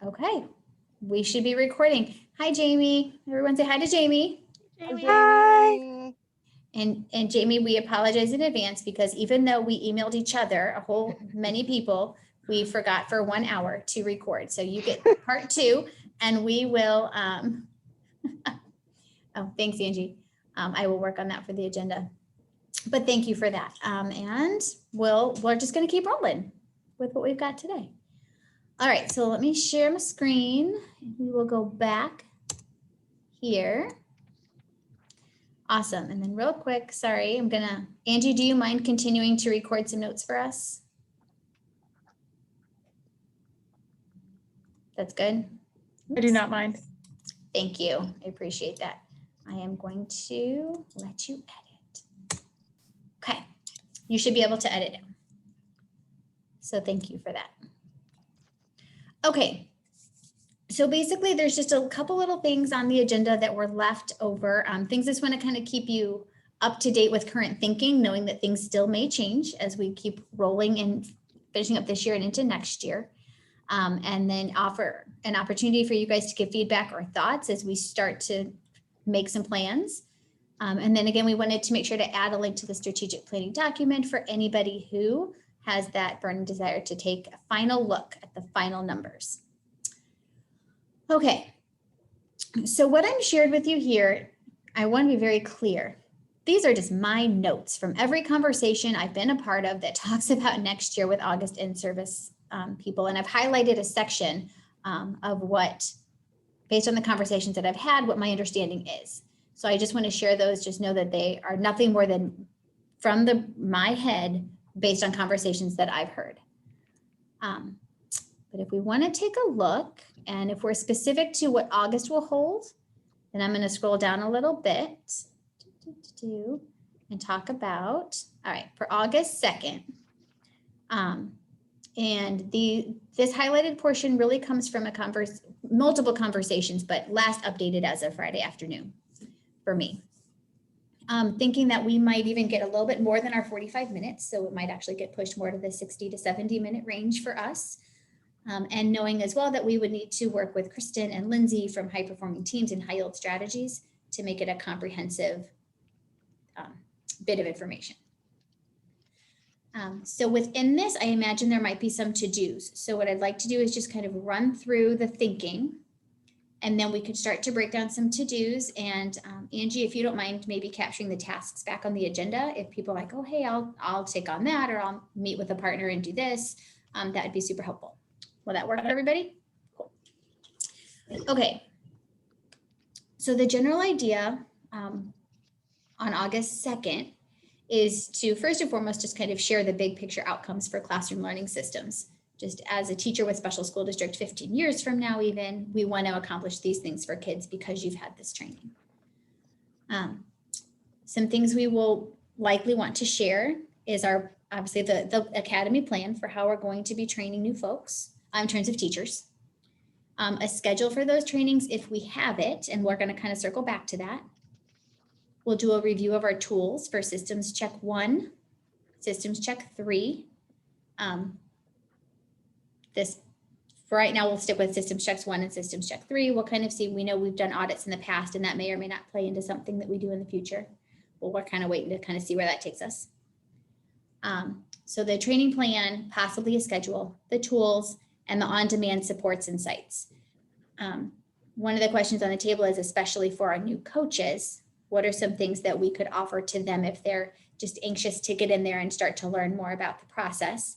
Okay, we should be recording. Hi, Jamie. Everyone say hi to Jamie. Hi. And Jamie, we apologize in advance because even though we emailed each other, many people, we forgot for 1 hour to record. So you get part 2 and we will, oh, thanks, Angie. I will work on that for the agenda. But thank you for that. And we're just going to keep rolling with what we've got today. All right, so let me share my screen. We will go back here. Awesome. And then real quick, sorry, Angie, do you mind continuing to record some notes for us? That's good. I do not mind. Thank you. I appreciate that. I am going to let you edit. Okay. You should be able to edit it. So thank you for that. Okay. So basically there's just a couple little things on the agenda that were left over. Things I just want to kind of keep you up to date with current thinking, knowing that things still may change as we keep rolling and finishing up this year and into next year. And then offer an opportunity for you guys to give feedback or thoughts as we start to make some plans. And then again, we wanted to make sure to add a link to the strategic planning document for anybody who has that burning desire to take a final look at the final numbers. Okay, so what I'm shared with you here, I want to be very clear. These are just my notes from every conversation I've been a part of that talks about next year with August in-service people. And I've highlighted a section of what, based on the conversations that I've had, what my understanding is. So I just want to share those, just know that they are nothing more than from my head based on conversations that I've heard. But if we want to take a look, and if we're specific to what August will hold, then I'm going to scroll down a little bit and talk about, all right, for August 2nd. And this highlighted portion really comes from multiple conversations, but last updated as of Friday afternoon for me. Thinking that we might even get a little bit more than our 45 minutes. So it might actually get pushed more to the 60 to 70 minute range for us. And knowing as well that we would need to work with Kristen and Lindsay from High Performing Teams and High Yield Strategies to make it a comprehensive bit of information. So within this, I imagine there might be some to-dos. So what I'd like to do is just kind of run through the thinking, and then we could start to break down some to-dos. And Angie, if you don't mind maybe capturing the tasks back on the agenda, if people are like, oh, hey, I'll take on that, or I'll meet with a partner and do this, that would be super helpful. Will that work for everybody? Cool. Okay. So the general idea on August 2nd is to first and foremost just kind of share the big picture outcomes for classroom learning systems. Just as a teacher with special school district 15 years from now, even, we want to accomplish these things for kids because you've had this training. Some things we will likely want to share is obviously the academy plan for how we're going to be training new folks in terms of teachers. A schedule for those trainings if we have it, and we're going to kind of circle back to that. We'll do a review of our tools for systems check 1, systems check 3. For right now, we'll stick with systems checks 1 and systems check 3. We'll kind of see, we know we've done audits in the past, and that may or may not play into something that we do in the future. Well, we're kind of waiting to kind of see where that takes us. So the training plan, possibly a schedule, the tools, and the on-demand supports and sites. One of the questions on the table is, especially for our new coaches, what are some things that we could offer to them if they're just anxious to get in there and start to learn more about the process?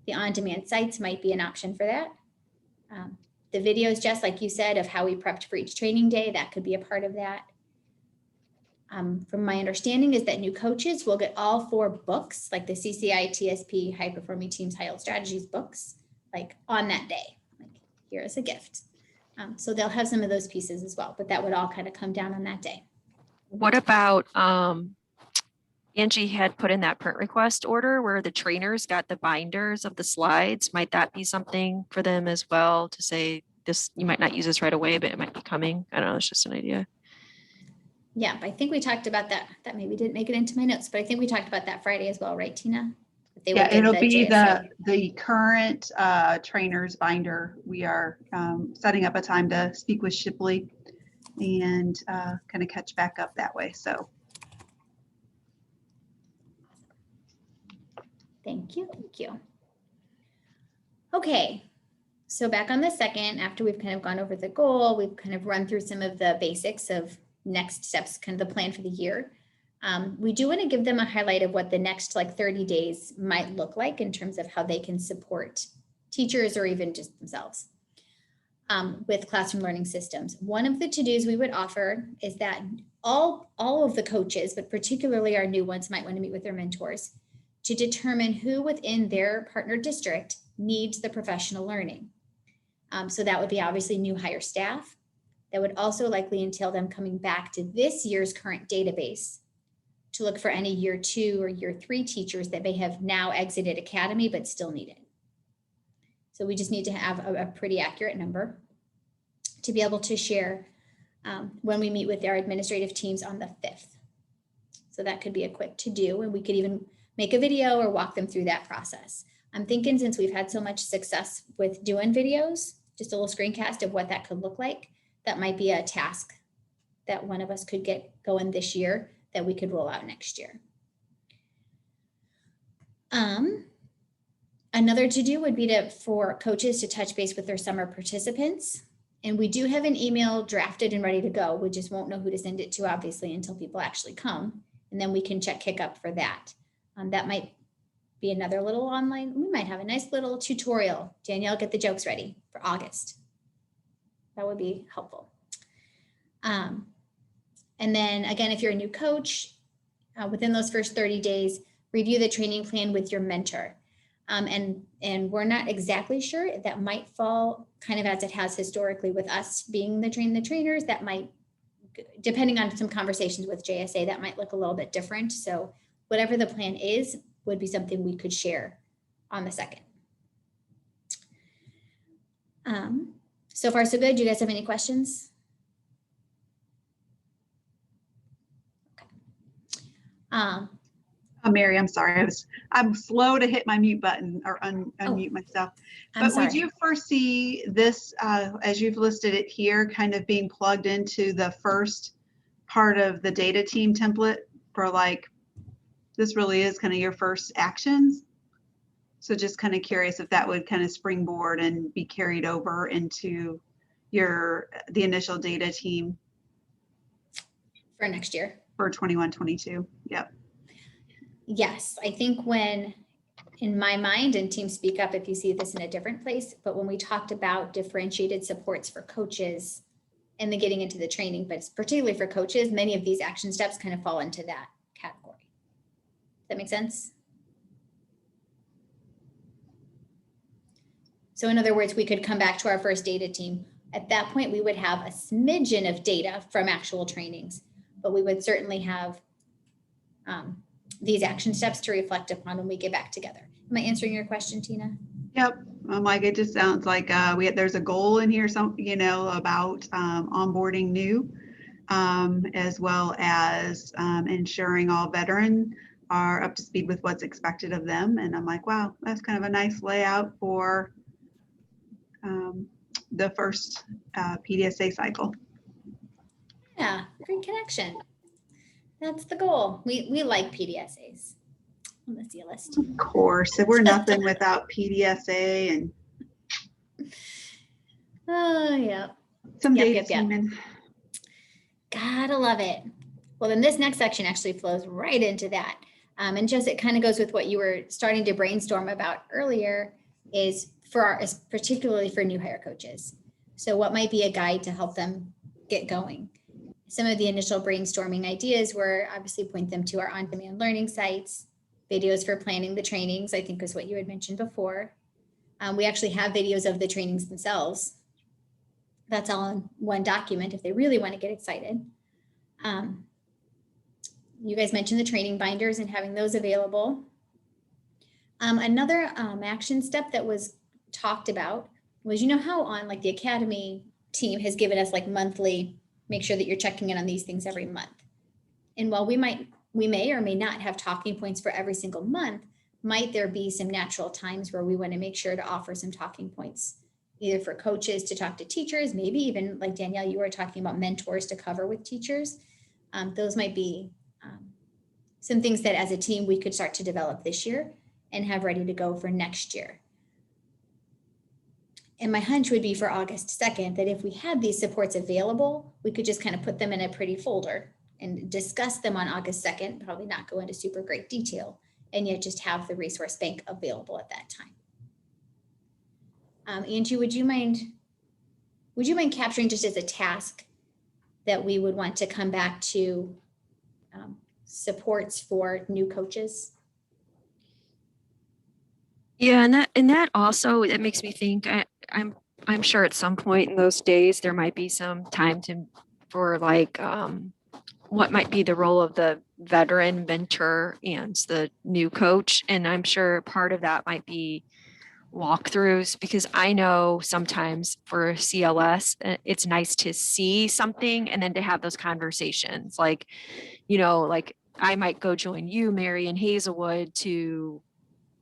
The on-demand sites might be an option for that. The videos, just like you said, of how we prepped for each training day, that could be a part of that. From my understanding is that new coaches will get all 4 books, like the CCI, TSP, High Performing Teams, High Yield Strategies books, like on that day. Like, here is a gift. So they'll have some of those pieces as well, but that would all kind of come down on that day. What about Angie had put in that print request order where the trainers got the binders of the slides? Might that be something for them as well to say this, you might not use this right away, but it might be coming? I don't know, it's just an idea. Yeah, I think we talked about that. That maybe didn't make it into my notes, but I think we talked about that Friday as well, right, Tina? They will Yeah, get it'll the be JSA. the current trainer's binder. We are setting up a time to speak with Shipley and kind of catch back up that way. So Thank you, thank you. Okay, so back on the second, after we've kind of gone over the goal, we've kind of run through some of the basics of next steps, kind of the plan for the year. We do want to give them a highlight of what the next like 30 days might look like in terms of how they can support teachers or even just themselves with classroom learning systems. One of the to-dos we would offer is that all of the coaches, but particularly our new ones, might want to meet with their mentors to determine who within their partner district needs the professional learning. So that would be obviously new hire staff. That would also likely entail them coming back to this year's current database to look for any year 2 or year 3 teachers that may have now exited academy but still need it. So we just need to have a pretty accurate number to be able to share when we meet with our administrative teams on the 5th. So that could be a quick to do, and we could even make a video or walk them through that process. I'm thinking since we've had so much success with doing videos, just a little screencast of what that could look like, that might be a task that one of us could get going this year that we could roll out next year. Another to do would be for coaches to touch base with their summer participants. And we do have an email drafted and ready to go. We just won't know who to send it to, obviously, until people actually come. And then we can check Kick-Up for that. That might be another little online. We might have a nice little tutorial. Danielle, get the jokes ready for August. That would be helpful. And then again, if you're a new coach, within those first 30 days, review the training plan with your mentor. And we're not exactly sure. That might fall kind of as it has historically with us being the trainers. That might, depending on some conversations with JSA, that might look a little bit different. So whatever the plan is, would be something we could share on the 2nd. So far, so good. Do you guys have any questions? Mary, I'm sorry. I'm slow to hit my mute button or unmute myself. But would you foresee this, as you've listed it here, kind of being plugged into the first part of the data team template for like, this really is kind of your first actions? So just kind of curious if that would kind of springboard and be carried over into the initial data team For next year. For 21-22. Yep. Yes, I think when, in my mind, and team speak up if you see this in a different place, but when we talked about differentiated supports for coaches and then getting into the training, but particularly for coaches, many of these action steps kind of fall into that category. Does that make sense? So in other words, we could come back to our first data team. At that point, we would have a smidgen of data from actual trainings, but we would certainly have these action steps to reflect upon when we get back together. Am I answering your question, Tina? Yep. Like it just sounds like there's a goal in here, about onboarding new, as well as ensuring all veterans are up to speed with what's expected of them. And I'm like, wow, that's kind of a nice layout for the first PDSA cycle. Yeah, great connection. That's the goal. We like PDSAs on the CLS team. Of course, we're nothing without PDSA and Oh, yeah. some Yep, data yep, yep. teaming. Gotta love it. Well, then this next section actually flows right into that. And just it kind of goes with what you were starting to brainstorm about earlier is particularly for new hire coaches. So what might be a guide to help them get going? Some of the initial brainstorming ideas were obviously point them to our on-demand learning sites, videos for planning the trainings, I think was what you had mentioned before. We actually have videos of the trainings themselves. That's all in one document if they really want to get excited. You guys mentioned the training binders and having those available. Another action step that was talked about was, you know how on like the academy team has given us like monthly, make sure that you're checking in on these things every month. And while we may or may not have talking points for every single month, might there be some natural times where we want to make sure to offer some talking points, either for coaches to talk to teachers, maybe even like Danielle, you were talking about mentors to cover with teachers. Those might be some things that as a team we could start to develop this year and have ready to go for next year. And my hunch would be for August 2nd, that if we had these supports available, we could just kind of put them in a pretty folder and discuss them on August 2nd, probably not go into super great detail, and yet just have the resource bank available at that time. Angie, would you mind capturing just as a task that we would want to come back to supports for new coaches? Yeah, and that also, it makes me think, I'm sure at some point in those days, there might be some time for like, what might be the role of the veteran mentor and the new coach. And I'm sure part of that might be walkthroughs, because I know sometimes for CLS, it's nice to see something and then to have those conversations. Like, like I might go join you, Mary, and Hazelwood to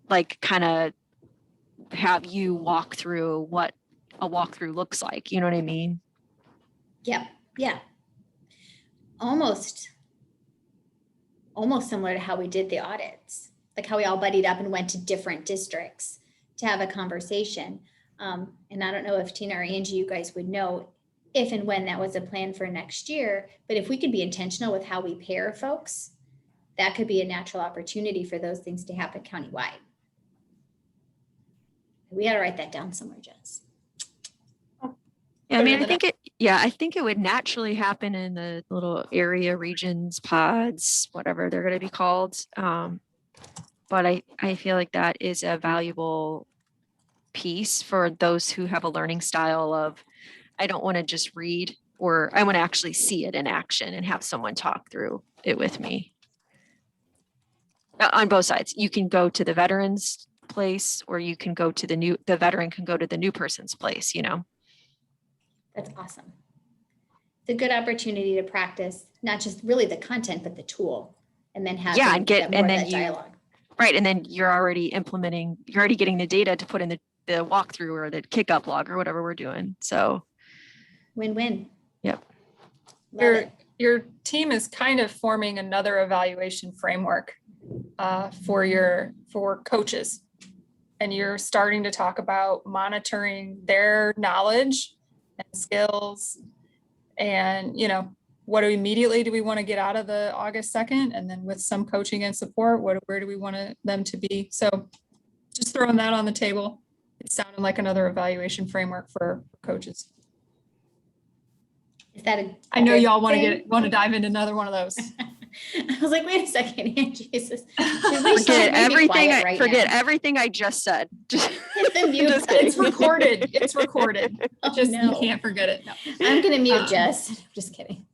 like kind of have you walk through what a walkthrough looks like. You know what I mean? Yep. Yeah. Almost similar to how we did the audits, like how we all buddied up and went to different districts to have a conversation. And I don't know if Tina or Angie, you guys would know if and when that was a plan for next year, but if we could be intentional with how we pair folks, that could be a natural opportunity for those things to happen countywide. We got to write that down somewhere, Jess. Yeah, I mean, I think it would naturally happen in the little area regions, pods, whatever they're going to be called. But I feel like that is a valuable piece for those who have a learning style of, I don't want to just read, or I want to actually see it in action and have someone talk through it with me. On both sides, you can go to the veterans place, or you can go to the veteran can go to the new person's place, That's awesome. It's a good opportunity to practice, not just really the content, but the tool, and then have that dialogue. Right. And then you're already getting the data to put in the walkthrough or the kick-up log or whatever we're doing. So win-win. Yep. Your team is kind of forming another evaluation framework for coaches. And you're starting to talk about monitoring their knowledge and skills, and what immediately do we want to get out of the August 2nd, and then with some coaching and support, where do we want them to be? So just throwing that on the table. It sounded like another evaluation framework for coaches. Is that I know y'all want to dive into another one of those. I was like, wait a second, Angie. Forget everything I just said. Hit the mute. It's recorded. It's recorded. Oh, just no. You can't forget it. No. I'm gonna mute Jess. Just kidding.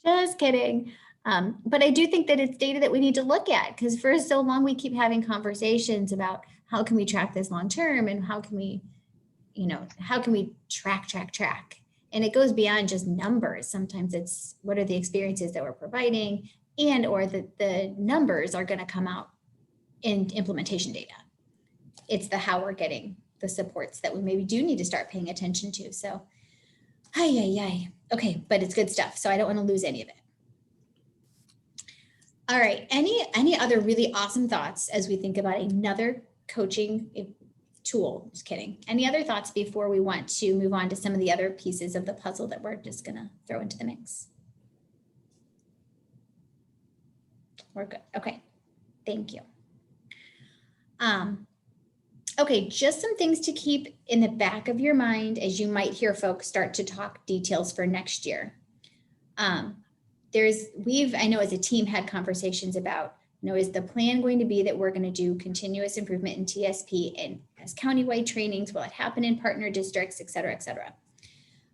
Just kidding. But I do think that it's data that we need to look at, because for so long we keep having conversations about how can we track this long term, and how can we track. And it goes beyond just numbers. Sometimes it's what are the experiences that we're providing, and or that the numbers are going to come out in implementation data. It's the how we're getting the supports that we maybe do need to start paying attention to. So, okay, but it's good stuff. So I don't want to lose any of it. All right, any other really awesome thoughts as we think about another coaching tool? Just kidding. Any other thoughts before we want to move on to some of the other pieces of the puzzle that we're just going to throw into the mix? We're good. Okay. Thank you. Okay, just some things to keep in the back of your mind as you might hear folks start to talk details for next year. I know as a team had conversations about, is the plan going to be that we're going to do continuous improvement in TSP and as countywide trainings? Will it happen in partner districts, et cetera, et cetera?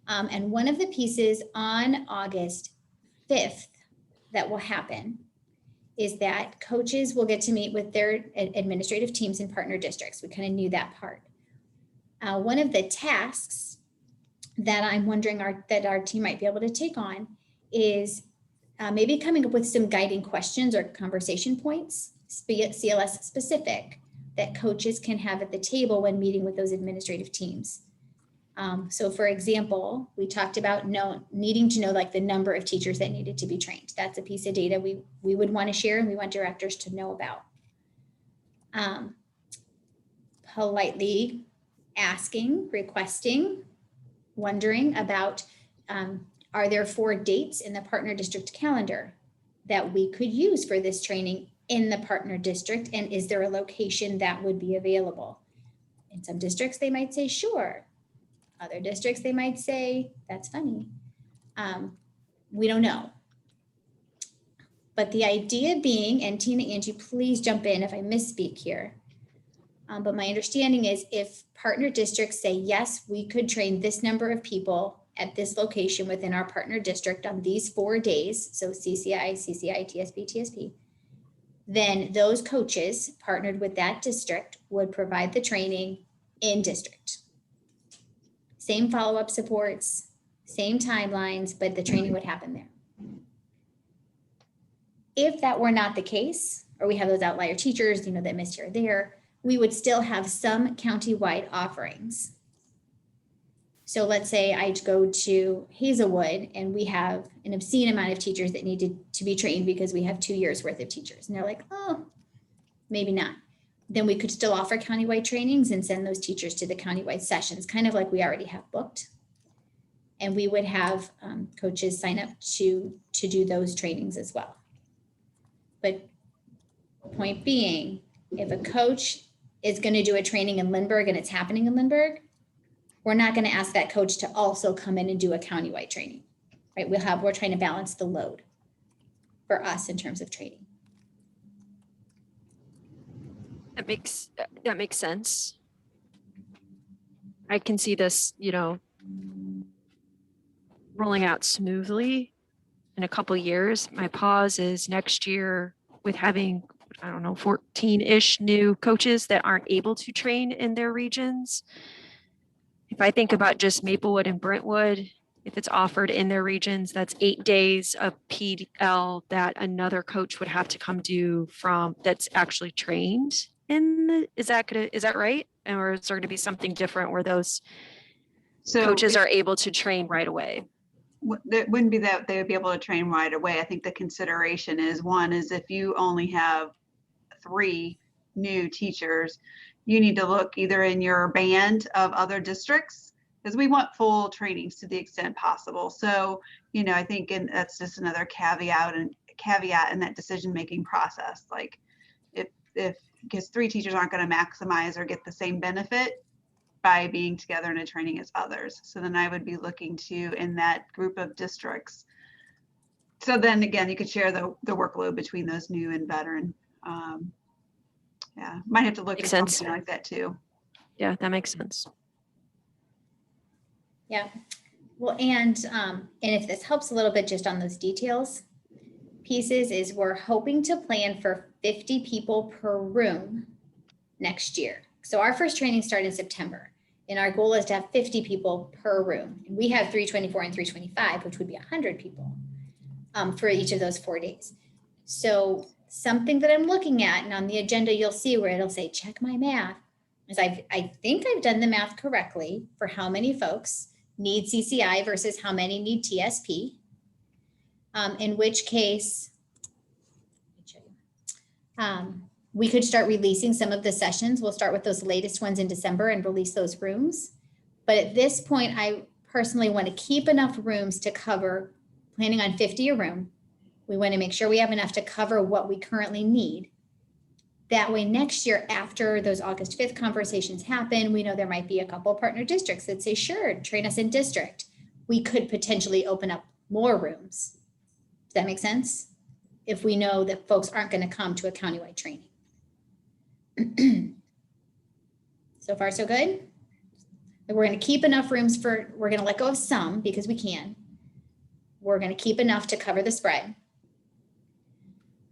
And one of the pieces on August 5th that will happen is that coaches will get to meet with their administrative teams in partner districts. We kind of knew that part. One of the tasks that I'm wondering that our team might be able to take on is maybe coming up with some guiding questions or conversation points CLS specific that coaches can have at the table when meeting with those administrative teams. So for example, we talked about needing to know like the number of teachers that needed to be trained. That's a piece of data we would want to share and we want directors to know about. Politely asking, requesting, wondering about, are there 4 dates in the partner district calendar that we could use for this training in the partner district? And is there a location that would be available? In some districts, they might say, sure. Other districts, they might say, that's funny. We don't know. But the idea being, and Tina, Angie, please jump in if I misspeak here. But my understanding is if partner districts say, yes, we could train this number of people at this location within our partner district on these 4 days, so CCI, TSP, TSP, then those coaches partnered with that district would provide the training in district. Same follow-up supports, same timelines, but the training would happen there. If that were not the case, or we have those outlier teachers, that missed here or there, we would still have some county-wide offerings. So let's say I go to Hazelwood and we have an obscene amount of teachers that needed to be trained because we have 2 years worth of teachers. And they're like, oh, maybe not. Then we could still offer countywide trainings and send those teachers to the countywide sessions, kind of like we already have booked. And we would have coaches sign up to do those trainings as well. But point being, if a coach is going to do a training in Lindbergh and it's happening in Lindbergh, we're not going to ask that coach to also come in and do a countywide training, right? We're trying to balance the load for us in terms of training. That makes sense. I can see this, rolling out smoothly in a couple years. My pause is next year with having, 14-ish new coaches that aren't able to train in their regions. If I think about just Maplewood and Brentwood, if it's offered in their regions, that's 8 days of PL that another coach would have to come do that's actually trained is that right? Or is there going to be something different where those coaches are able to train right away? It wouldn't be that they would be able to train right away. I think the consideration is, one is if you only have 3 new teachers, you need to look either in your band of other districts, because we want full trainings to the extent possible. So, I think, and that's just another caveat in that decision-making process. Like because 3 teachers aren't going to maximize or get the same benefit by being together in a training as others. So then I would be looking to, in that group of districts. So then again, you could share the workload between those new and veteran. Yeah, might have to look at something like that too. Yeah, that makes sense. Yeah. Well, and if this helps a little bit just on those details pieces, is we're hoping to plan for 50 people per room next year. So our first training started in September, and our goal is to have 50 people per room. And we have 324 and 325, which would be 100 people for each of those 4 days. So something that I'm looking at, and on the agenda, you'll see where it'll say, check my math, is I think I've done the math correctly for how many folks need CCI versus how many need TSP. In which case, we could start releasing some of the sessions. We'll start with those latest ones in December and release those rooms. But at this point, I personally want to keep enough rooms to cover, planning on 50 a room. We want to make sure we have enough to cover what we currently need. That way next year, after those August 5th conversations happen, we know there might be a couple partner districts that say, sure, train us in district. We could potentially open up more rooms. Does that make sense? If we know that folks aren't going to come to a countywide training. So far, so good. We're going to keep enough rooms we're going to let go of some because we can. We're going to keep enough to cover the spread.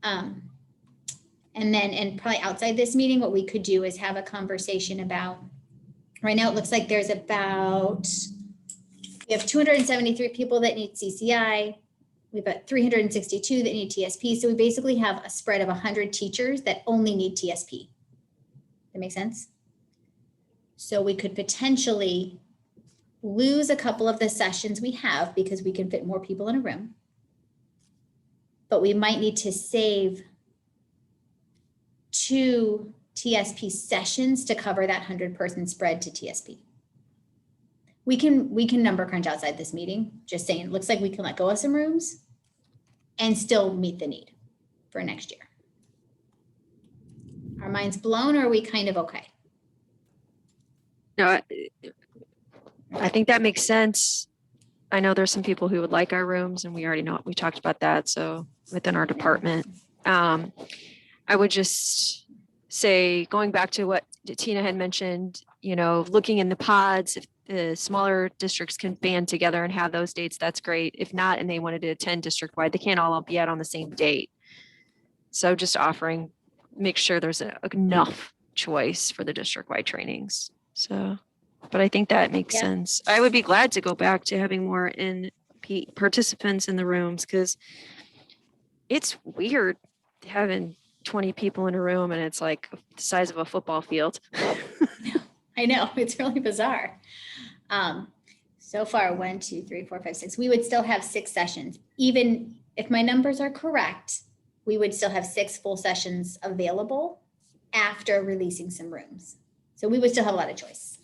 And probably outside this meeting, what we could do is have a conversation about, right now it looks like we have 273 people that need CCI. We've got 362 that need TSP. So we basically have a spread of 100 teachers that only need TSP. That make sense? So we could potentially lose a couple of the sessions we have because we can fit more people in a room. But we might need to save 2 TSP sessions to cover that 100-person spread to TSP. We can number crunch outside this meeting, just saying, it looks like we can let go of some rooms and still meet the need for next year. Our minds blown, or are we kind of okay? No, I think that makes sense. I know there's some people who would like our rooms, and we already know, we talked about that. So within our department, I would just say, going back to what Tina had mentioned, looking in the pods, if the smaller districts can band together and have those dates, that's great. If not, and they wanted to attend district-wide, they can't all be out on the same date. So just offering, make sure there's enough choice for the district-wide trainings. So, but I think that makes sense. I would be glad to go back to having more participants in the rooms, because it's weird having 20 people in a room and it's like the size of a football field. I know, it's really bizarre. So far, 1, 2, 3, 4, 5, 6. We would still have 6 sessions. Even if my numbers are correct, we would still have 6 full sessions available after releasing some rooms. So we would still have a lot of choice.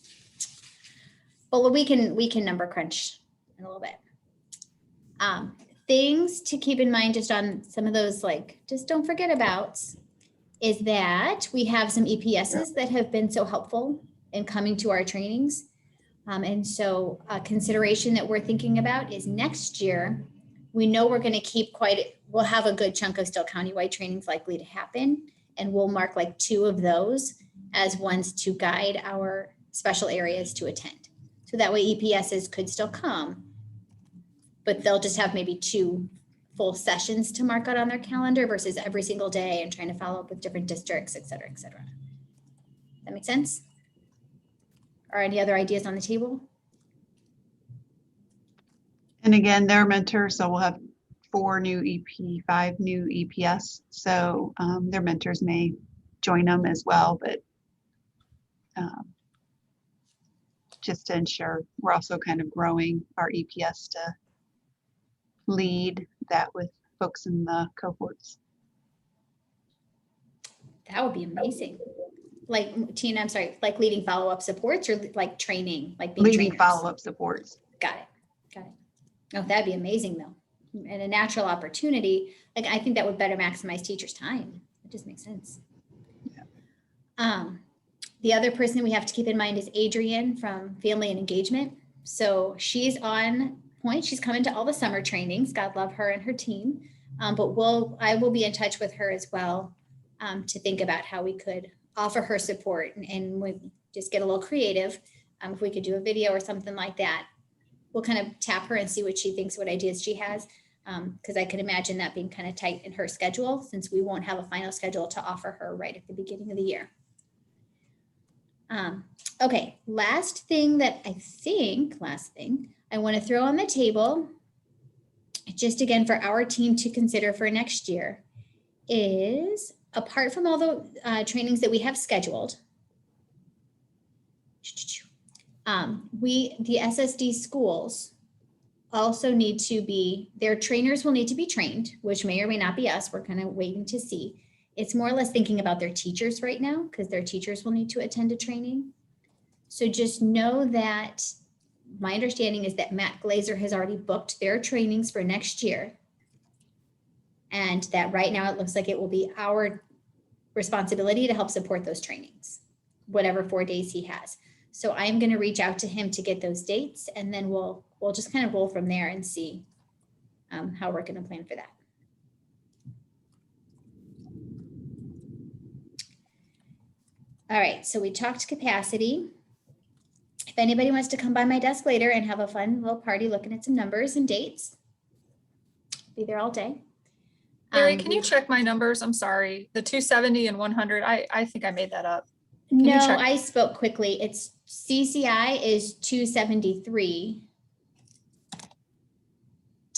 But we can number crunch in a little bit. Things to keep in mind just on some of those, just don't forget about, is that we have some EPSs that have been so helpful in coming to our trainings. And so a consideration that we're thinking about is next year, we know we're going to keep we'll have a good chunk of still countywide trainings likely to happen. And we'll mark 2 of those as ones to guide our special areas to attend. So that way EPSs could still come, but they'll just have maybe 2 full sessions to mark out on their calendar versus every single day and trying to follow up with different districts, et cetera, et cetera. That make sense? Or any other ideas on the table? And again, they're mentors, so we'll have 4 new EP, 5 new EPS. So their mentors may join them as well, but just to ensure we're also kind of growing our EPS to lead that with folks in the cohorts. That would be amazing. Tina, I'm sorry, leading follow-up supports, or training, being leading trainers? Follow-up supports. Got it. Oh, that'd be amazing though. And a natural opportunity. I think that would better maximize teachers' time. It just makes sense. Yeah. The other person we have to keep in mind is Adrienne from Family and Engagement. So she's on point. She's coming to all the summer trainings. God love her and her team. But I will be in touch with her as well to think about how we could offer her support and we just get a little creative. If we could do a video or something like that, we'll kind of tap her and see what she thinks, what ideas she has. Because I could imagine that being kind of tight in her schedule, since we won't have a final schedule to offer her right at the beginning of the year. Okay, last thing I want to throw on the table, just again for our team to consider for next year, is apart from all the trainings that we have scheduled, the SSD schools also need to be, their trainers will need to be trained, which may or may not be us. We're kind of waiting to see. It's more or less thinking about their teachers right now, because their teachers will need to attend a training. So just know that my understanding is that Matt Glazer has already booked their trainings for next year. And that right now it looks like it will be our responsibility to help support those trainings, whatever 4 days he has. So I'm going to reach out to him to get those dates, and then we'll just kind of roll from there and see how we're going to plan for that. All right, so we talked capacity. If anybody wants to come by my desk later and have a fun little party looking at some numbers and dates, be there all day. Mary, can you check my numbers? I'm sorry. The 270 and 100, I think I made that up. No, I spoke quickly. It's CCI is 273.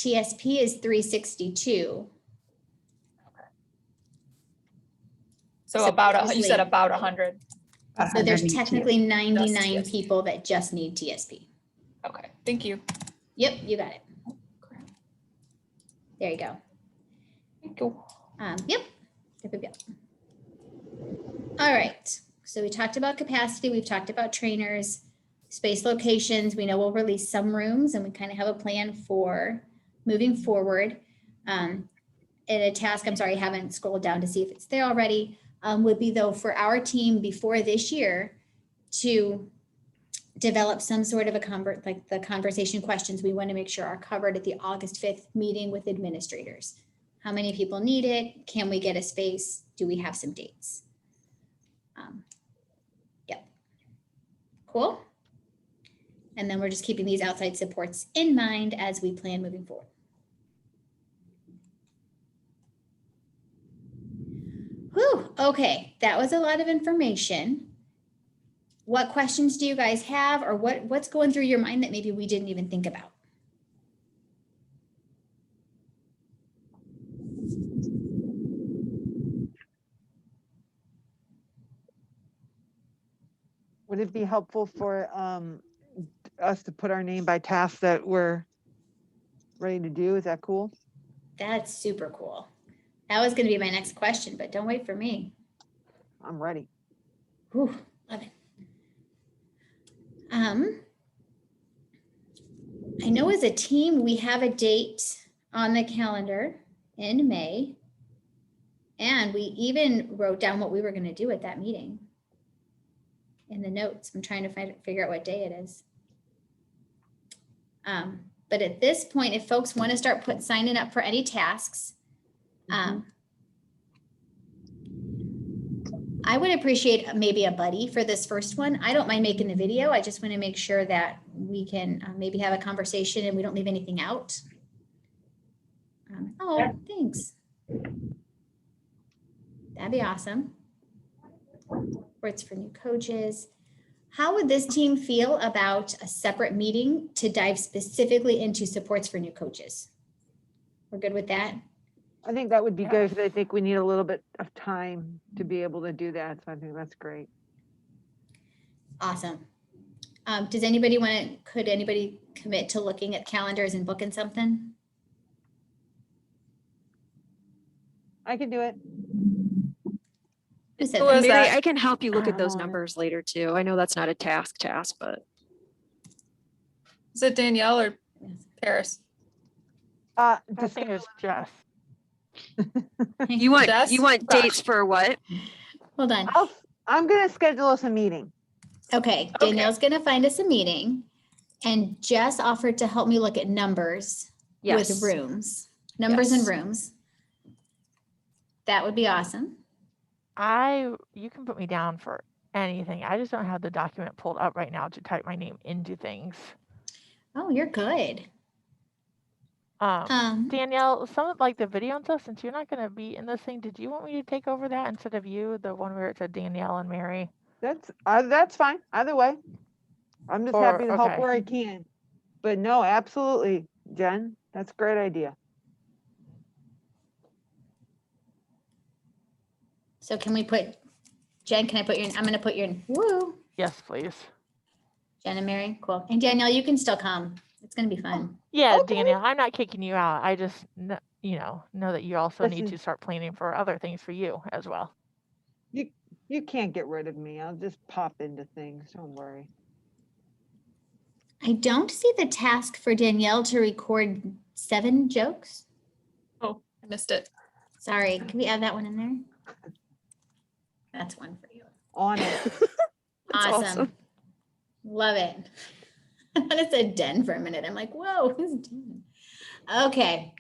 TSP is 362. So So about, you said basically- about 100. So there's 100 technically 99 TSP. people that just need TSP. Okay, thank you. Yep, you got it. There you go. Thank you. Yep. Yep. All right. So we talked about capacity. We've talked about trainers, space locations. We know we'll release some rooms and we kind of have a plan for moving forward. And a task, I'm sorry, I haven't scrolled down to see if it's there already, would be though for our team before this year to develop some sort of like the conversation questions we want to make sure are covered at the August 5th meeting with administrators. How many people need it? Can we get a space? Do we have some dates? Yep. Cool. And then we're just keeping these outside supports in mind as we plan moving forward. Whew, okay, that was a lot of information. What questions do you guys have, or what's going through your mind that maybe we didn't even think about? Would it be helpful for us to put our name by tasks that we're ready to do? Is that cool? That's super cool. That was going to be my next question, but don't wait for me. I'm ready. Whew, love it. I know as a team, we have a date on the calendar in May. And we even wrote down what we were going to do at that meeting in the notes. I'm trying to figure out what day it is. But at this point, if folks want to start signing up for any tasks, I would appreciate maybe a buddy for this first one. I don't mind making the video. I just want to make sure that we can maybe have a conversation and we don't leave anything out. Oh, thanks. That'd be awesome. Words for new coaches. How would this team feel about a separate meeting to dive specifically into supports for new coaches? We're good with that? I think that would be good because I think we need a little bit of time to be able to do that. So I think that's great. Awesome. Does anybody could anybody commit to looking at calendars and booking something? I can do it. Who said Who was that? Mary, that? I can help you look at I'm those on it. numbers later too. I know that's not a task, but Is it Danielle or Paris? I Just think it's Jess. you want Jess? dates Gosh. for what? Hold on. I'm going to schedule us a meeting. Okay, Danielle's gonna find us a meeting and Jess offered to help me look at numbers Yes. with rooms, numbers and Yes. rooms. That would be awesome. You can put me down for anything. I just don't have the document pulled up right now to type my name into things. Oh, you're good. Danielle, some of like the video and stuff, since you're not going to be in this thing, did you want me to take over that instead of you, the one where it said Danielle and Mary? That's fine. Either way, I'm just happy to help okay. where I can. But no, absolutely, Jen, that's a great idea. So can we put, Jen, can I put your, I'm gonna put your, woo, Yes, please. Jen and Mary, cool. And Danielle, you can still come. It's gonna be fun. Yeah, Okay. Danielle, I'm not kicking you out. I just, know that you also need Listen. to start planning for other things for you as well. You can't get rid of me. I'll just pop into things. Don't worry. I don't see the task for Danielle to record 7 jokes. Oh, I missed it. Sorry, can we add that one in there? That's one for you. On it. That's awesome. Love it. I thought it said Den for a minute. I'm like, whoa, who's Den? Okay.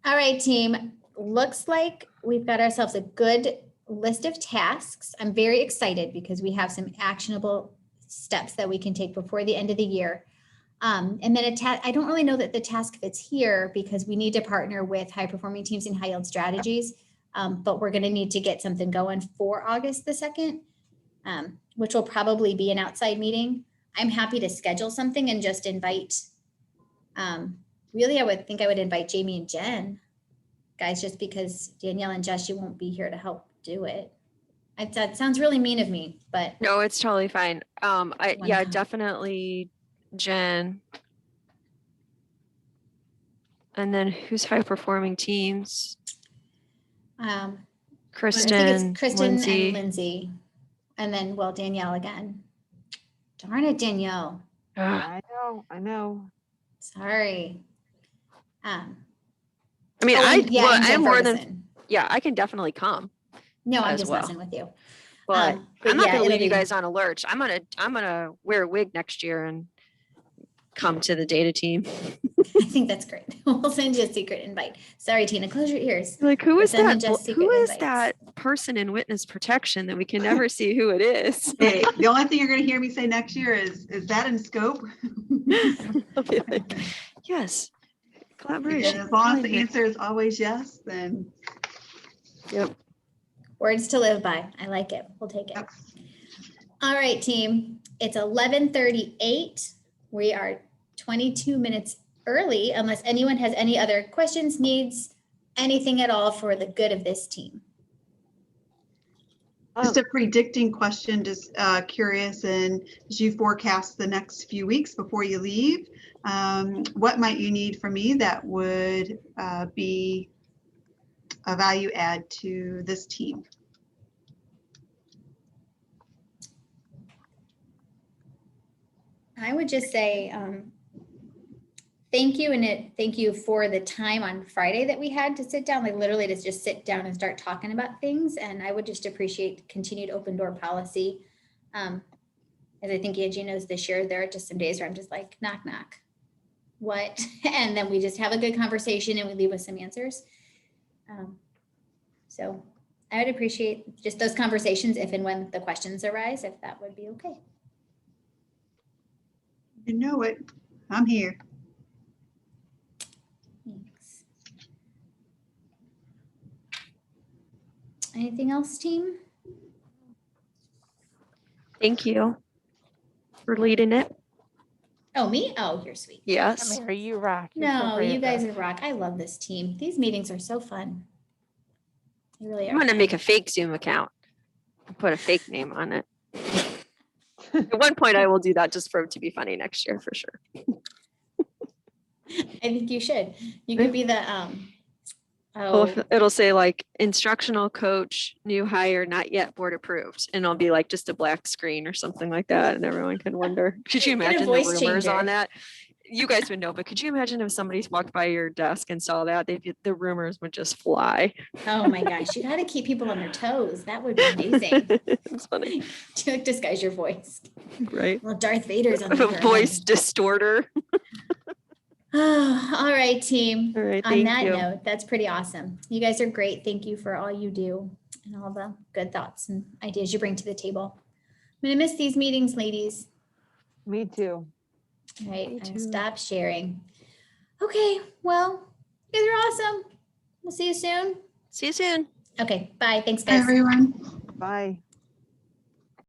All right, team. Looks like we've got ourselves a good list of tasks. I'm very excited because we have some actionable steps that we can take before the end of the year. And then I don't really know that the task fits here because we need to partner with high performing teams and high yield strategies. But we're going to need to get something going for August the 2nd, which will probably be an outside meeting. I'm happy to schedule something and just invite Really, I would think I would invite Jamie and Jen, guys, just because Danielle and Jess, you won't be here to help do it. That sounds really mean of me, but No, it's totally fine. Yeah, Wow. definitely Jen. And then who's high performing teams? I think Kristen, it's Kristen Lindsay. and Lindsay, and then Danielle again. Darn it, Danielle. Ugh. I know. Sorry. I mean, and well, Jen I'm more than, Ferguson. yeah, I can definitely come, No, I'm as just well. messing with you. but But I'm not yeah, gonna leave it'll you be- guys on a lurch. I'm gonna wear a wig next year and come to the data team. I think that's great. We'll send you a secret invite. Sorry, Tina, close your ears. Like, who We're is sending that? just secret Who is invites. that person in witness protection that we can never see who it is? Hey, the only thing you're going to hear me say next year is that in scope? I'll be like, yes, And collaboration. as long as the alignment. answer is always yes, then Yep. Words to live by. I like it. We'll take it. Yep. All right, team. It's 11:38. We are 22 minutes early, unless anyone has any other questions, needs, anything at all for the good of this team. just a predicting question, just curious, and as you forecast the next few weeks before you leave, what might you need from me that would be a value add to this team? I would just say thank you, and thank you for the time on Friday that we had to sit down, like literally to just sit down and start talking about things. And I would just appreciate continued open door policy. As I think Angie knows this year, there are just some days where I'm just like, knock, knock, what? And then we just have a good conversation and we leave with some answers. So I would appreciate just those conversations if and when the questions arise, if that would be okay. You know it. I'm here. Thanks. Anything else, team? Thank you for leading it. Oh, me? Oh, you're sweet. Yes. Mary, you rock. You're so No, great you at guys this. are rock. I love this team. These meetings are so fun. They really I'm are. gonna make a fake Zoom account and put a fake name on it. At one point, I will do that just for it to be funny next year for sure. I think you should. You could be the Well, it'll say like instructional coach, new hire, not yet board approved, and it'll be like just a black screen or something like that, and everyone can wonder. Could you Get a imagine the voice rumors changer. on that? You guys would know, but could you imagine if somebody walked by your desk and saw that? The rumors would just fly. oh my gosh, you got to keep people on their toes. That would be amazing. It's funny, To like disguise your voice. right? Well, Darth Vader's on A the other voice end. distorter. All right, team. All right, On thank that you. note, that's pretty awesome. You guys are great. Thank you for all you do and all the good thoughts and ideas you bring to the table. I'm going to miss these meetings, ladies. Me too. All right, Me I'll too. stop sharing. Okay, well, you guys are awesome. We'll see you soon. See you soon. Okay, bye. Thanks, Hi, guys. everyone. Bye.